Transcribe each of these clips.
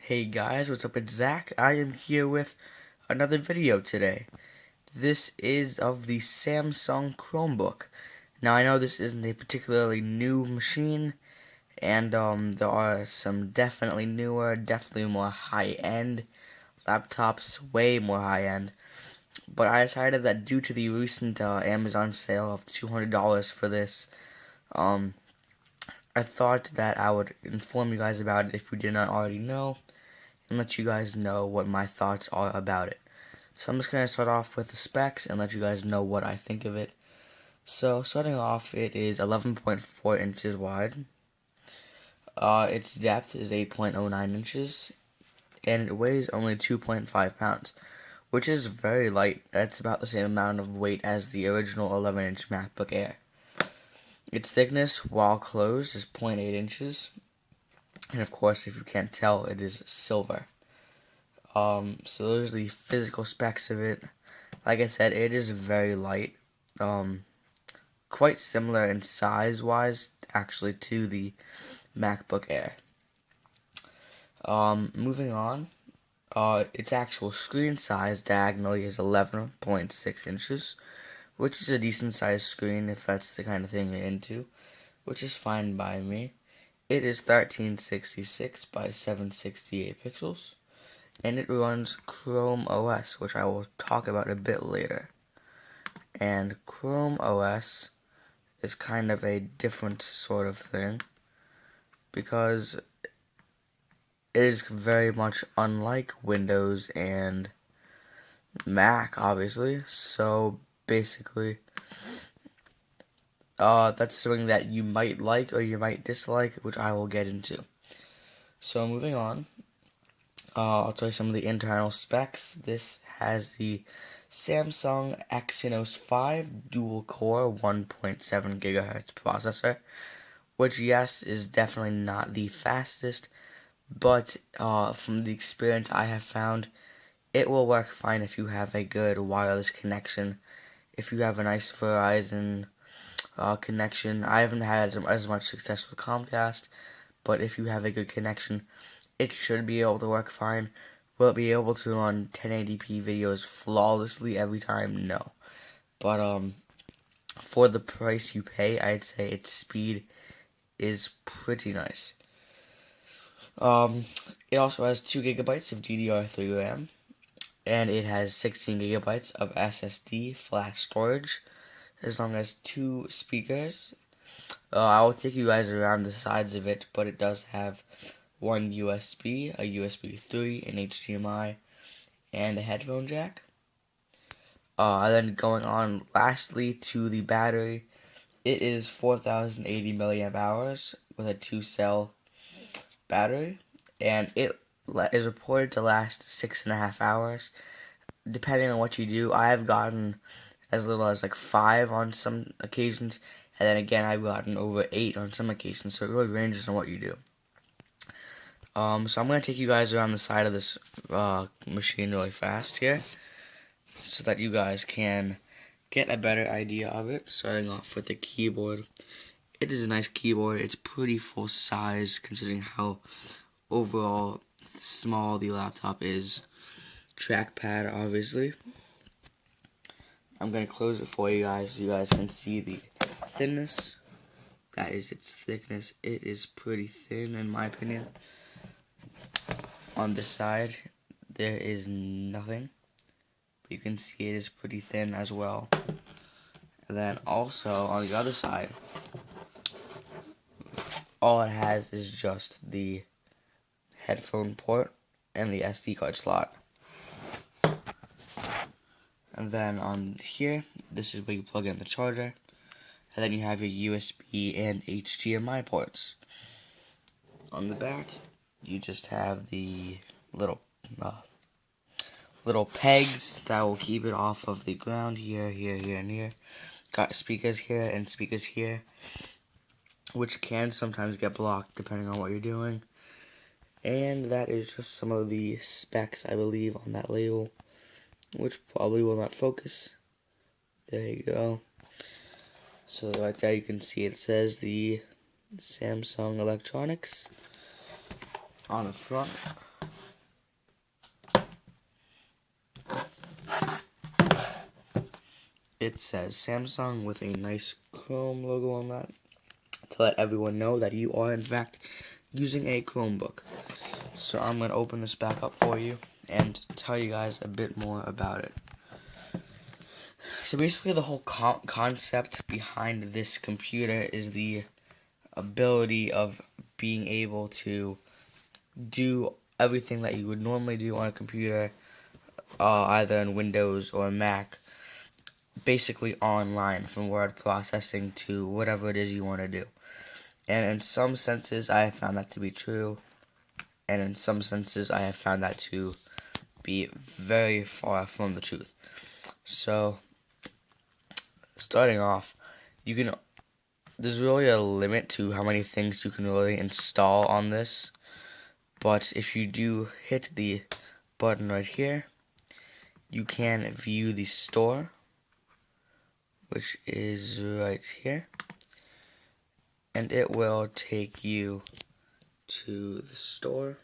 Hey guys, what's up? It's Zach. I am here with another video today. This is of the Samsung Chromebook. Now I know this isn't a particularly new machine, and there are some definitely newer, definitely more high-end laptops, way more high-end. But I decided that due to the recent Amazon sale of $200 for this, I thought that I would inform you guys about it if you did not already know, and let you guys know what my thoughts are about it. So I'm just going to start off with the specs and let you guys know what I think of it. So starting off, it is 11.4 inches wide. Its depth is 8.09 inches, and it weighs only 2.5 pounds, which is very light. That's about the same amount of weight as the original 11-inch MacBook Air. Its thickness, while closed, is 0.8 inches. And of course, if you can't tell, it is silver. So those are the physical specs of it. Like I said, it is very light. Quite similar in size-wise, actually, to the MacBook Air. Moving on, its actual screen size diagonally is 11.6 inches, which is a decent-sized screen if that's the kind of thing you're into, which is fine by me. It is 1366 by 768 pixels, and it runs Chrome OS, which I will talk about a bit later. And Chrome OS is kind of a different sort of thing, because it is very much unlike Windows and Mac, obviously. So basically, that's something that you might like or you might dislike, which I will get into. So moving on, I'll tell you some of the internal specs. This has the Samsung Exynos 5 dual-core 1.7 GHz processor, which, yes, is definitely not the fastest, but from the experience I have found, it will work fine if you have a good wireless connection. If you have a nice Verizon connection, I haven't had as much success with Comcast, but if you have a good connection, it should be able to work fine. Will it be able to run 1080p videos flawlessly every time? No. But for the price you pay, I'd say its speed is pretty nice. It also has 2 GB of DDR3 RAM, and it has 16 GB of SSD flash storage, as long as 2 speakers. I will take you guys around the sides of it, but it does have one USB, a USB 3, an HDMI, and a headphone jack. Then going on lastly to the battery, it is 4080 milliamp hours with a 2-cell battery, and it is reported to last 6.5 hours. Depending on what you do, I have gotten as little as like 5 on some occasions, and then again I've gotten over 8 on some occasions, so it really ranges on what you do. So I'm going to take you guys around the side of this machine really fast here, so that you guys can get a better idea of it. Starting off with the keyboard. It is a nice keyboard. It's pretty full size considering how overall small the laptop is. Trackpad, obviously. I'm going to close it for you guys so you guys can see the thinness. That is its thickness. It is pretty thin in my opinion. On this side, there is nothing. But you can see it is pretty thin as well. And then also on the other side, all it has is just the headphone port and the SD card slot. And then on here, this is where you plug in the charger. And then you have your USB and HDMI ports. On the back, you just have the little pegs that will keep it off of the ground here, here, here, and here. Got speakers here and speakers here, which can sometimes get blocked depending on what you're doing. And that is just some of the specs, I believe, on that label, which probably will not focus. There you go. So right there you can see it says the Samsung Electronics on the front. it says Samsung with a nice Chrome logo on that to let everyone know that you are in fact using a Chromebook. So I'm going to open this back up for you and tell you guys a bit more about it. So basically the whole concept behind this computer is the ability of being able to do everything that you would normally do on a computer, either in Windows or Mac, basically online, from word processing to whatever it is you want to do. And in some senses I have found that to be true, and in some senses I have found that to be very far from the truth. So starting off, there's really a limit to how many things you can really install on this, but if you do hit the button right here, you can view the store, which is right here, and it will take you to the store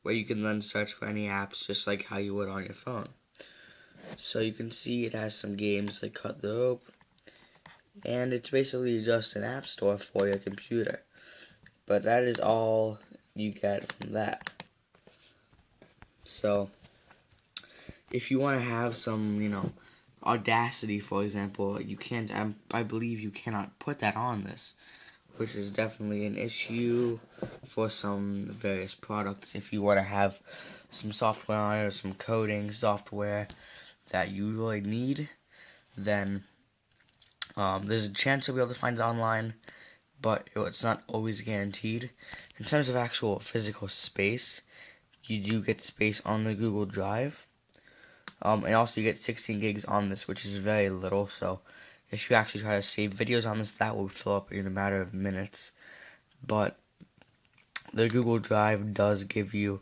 where you can then search for any apps just like how you would on your phone. So you can see it has some games like Cut the Rope, and it's basically just an app store for your computer. But that is all you get from that. So if you want to have some, Audacity, for example, you can't, I believe you cannot put that on this, which is definitely an issue for some various products. If you want to have some software on it or some coding software that you really need, then there's a chance you'll be able to find it online, but it's not always guaranteed. In terms of actual physical space, you do get space on the Google Drive, and also you get 16 gigs on this, which is very little. So if you actually try to save videos on this, that will fill up in a matter of minutes. But the Google Drive does give you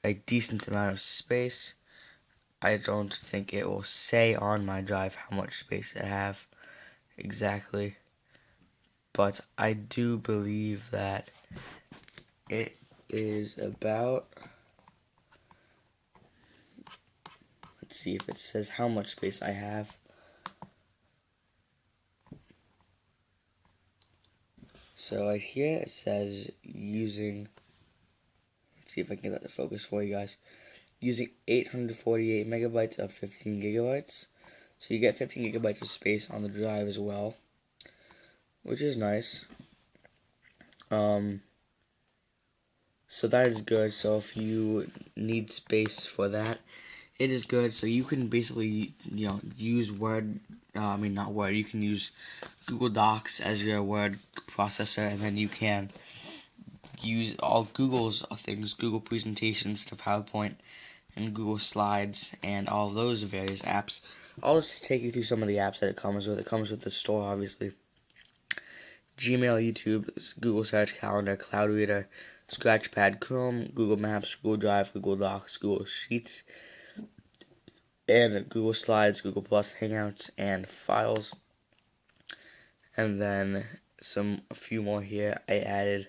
a decent amount of space. I don't think it will say on my drive how much space I have exactly, but I do believe that it is about, let's see if it says how much space I have. So right here it says using, let's see if I can get that to focus for you guys, using 848 megabytes of 15 gigabytes. So you get 15 gigabytes of space on the drive as well, which is nice. So that is good. So if you need space for that, it is good. So you can basically, use Word, not Word, you can use Google Docs as your word processor, and then you can use all Google's things, Google Presentations, the PowerPoint, and Google Slides, and all those various apps. I'll just take you through some of the apps that it comes with. It comes with the store, obviously. Gmail, YouTube, Google Search, Calendar, Cloud Reader, Scratchpad, Chrome, Google Maps, Google Drive, Google Docs, Google Sheets, and Google Slides, Google Plus, Hangouts, and Files. And then a few more here. I added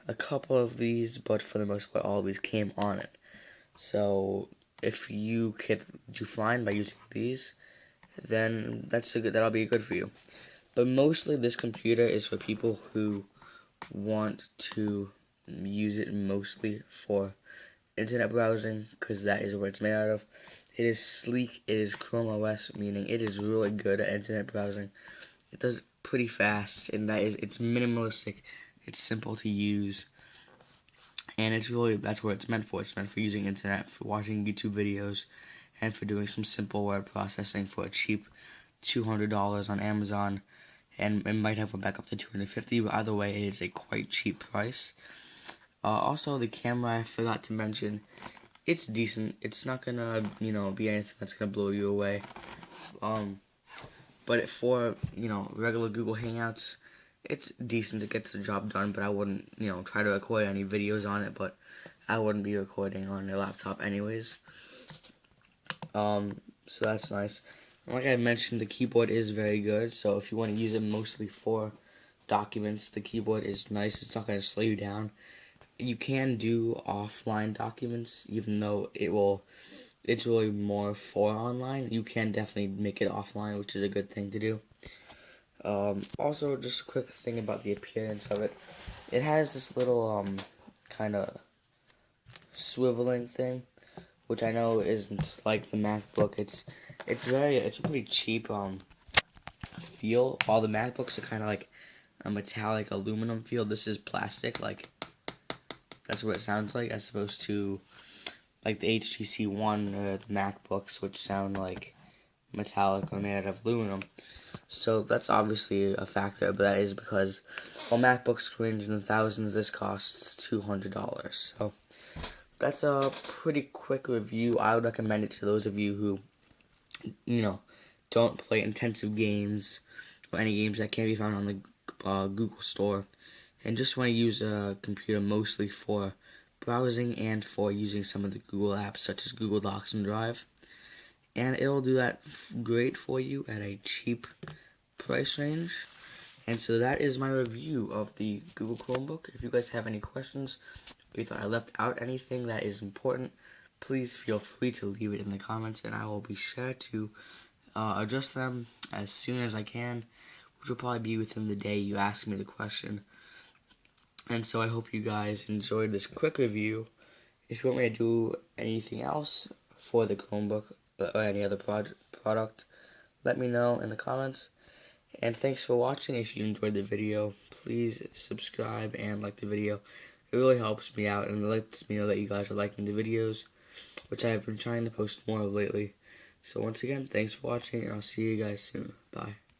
a couple of these, but for the most part, all of these came on it. So if you do fine by using these, then that'll be good for you. But mostly this computer is for people who want to use it mostly for internet browsing, because that is what it's made out of. It is sleek, it is Chrome OS, meaning it is really good at internet browsing. It does it pretty fast, and it's minimalistic, it's simple to use, and that's what it's meant for. It's meant for using internet, for watching YouTube videos, and for doing some simple word processing for a cheap $200 on Amazon, and it might have one back up to $250, but either way, it is a quite cheap price. Also, the camera, I forgot to mention, it's decent. It's not gonna, be anything that's gonna blow you away. But for, regular Google Hangouts, it's decent. It gets the job done, but I wouldn't, try to record any videos on it, but I wouldn't be recording on a laptop anyways. So that's nice. Like I mentioned, the keyboard is very good, so if you want to use it mostly for documents, the keyboard is nice. It's not going to slow you down. You can do offline documents, even though it will it's really more for online. You can definitely make it offline, which is a good thing to do. Also, just a quick thing about the appearance of it. It has this little kind of swiveling thing, which I know isn't like the MacBook. It's a pretty cheap feel. All the MacBooks are kind of like a metallic aluminum feel. This is plastic, like that's what it sounds like, as opposed to like the HTC One or the MacBooks, which sound like metallic or made out of aluminum. So that's obviously a factor, but that is because while MacBooks range in the thousands, this costs $200. So that's a pretty quick review. I would recommend it to those of you who, don't play intensive games or any games that can't be found on the Google Store, and just want to use a computer mostly for browsing and for using some of the Google apps such as Google Docs and Drive. And it'll do that great for you at a cheap price range. And so that is my review of the Google Chromebook. If you guys have any questions, or you thought I left out anything that is important, please feel free to leave it in the comments, and I will be sure to address them as soon as I can, which will probably be within the day you ask me the question. And so I hope you guys enjoyed this quick review. If you want me to do anything else for the Chromebook or any other product, let me know in the comments. And thanks for watching. If you enjoyed the video, please subscribe and like the video. It really helps me out and lets me know that you guys are liking the videos, which I have been trying to post more of lately. So once again, thanks for watching, and I'll see you guys soon. Bye.